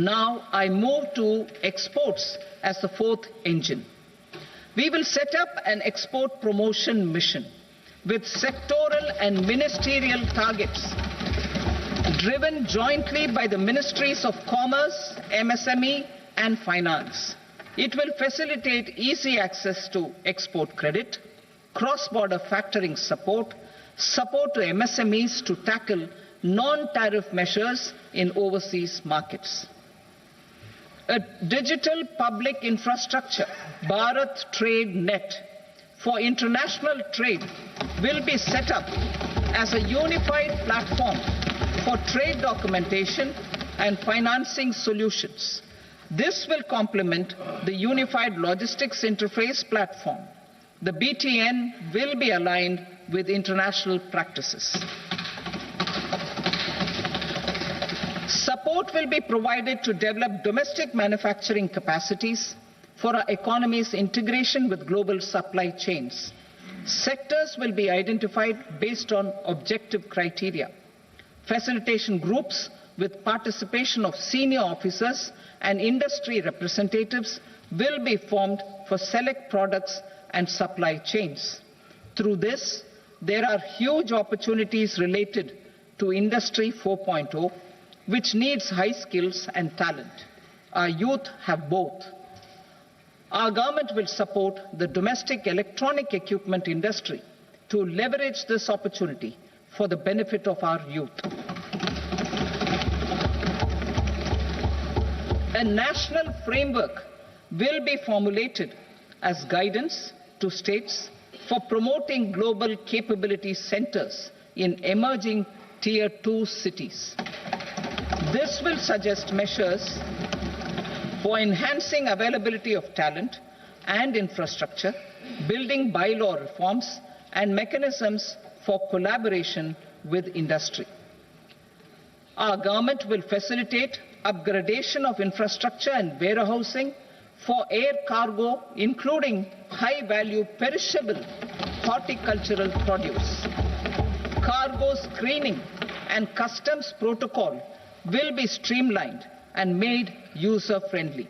Now I move to exports as the fourth engine. We will set up an export promotion mission with sectoral and ministerial targets driven jointly by the Ministries of Commerce, MSME and Finance. It will facilitate easy access to export credit, cross-border factoring support, support to MSMEs to tackle non-tariff measures in overseas markets. A digital public infrastructure, Bharat Trade Net, for international trade will be set up as a unified platform for trade documentation and financing solutions. This will complement the Unified Logistics Interface platform. The BTN will be aligned with international practices. Support will be provided to develop domestic manufacturing capacities for our economy's integration with global supply chains. Sectors will be identified based on objective criteria. Facilitation groups with participation of senior officers and industry representatives will be formed for select products and supply chains. Through this, there are huge opportunities related to Industry 4.0, which needs high skills and talent. Our youth have both. Our government will support the domestic electronic equipment industry to leverage this opportunity for the benefit of our youth. A national framework will be formulated as guidance to states for promoting global capability centers in emerging Tier 2 cities. This will suggest measures for enhancing availability of talent and infrastructure, building bylaw reforms, and mechanisms for collaboration with industry. Our government will facilitate upgradation of infrastructure and warehousing for air cargo, including high-value perishable horticultural produce. Cargo screening and customs protocol will be streamlined and made user-friendly.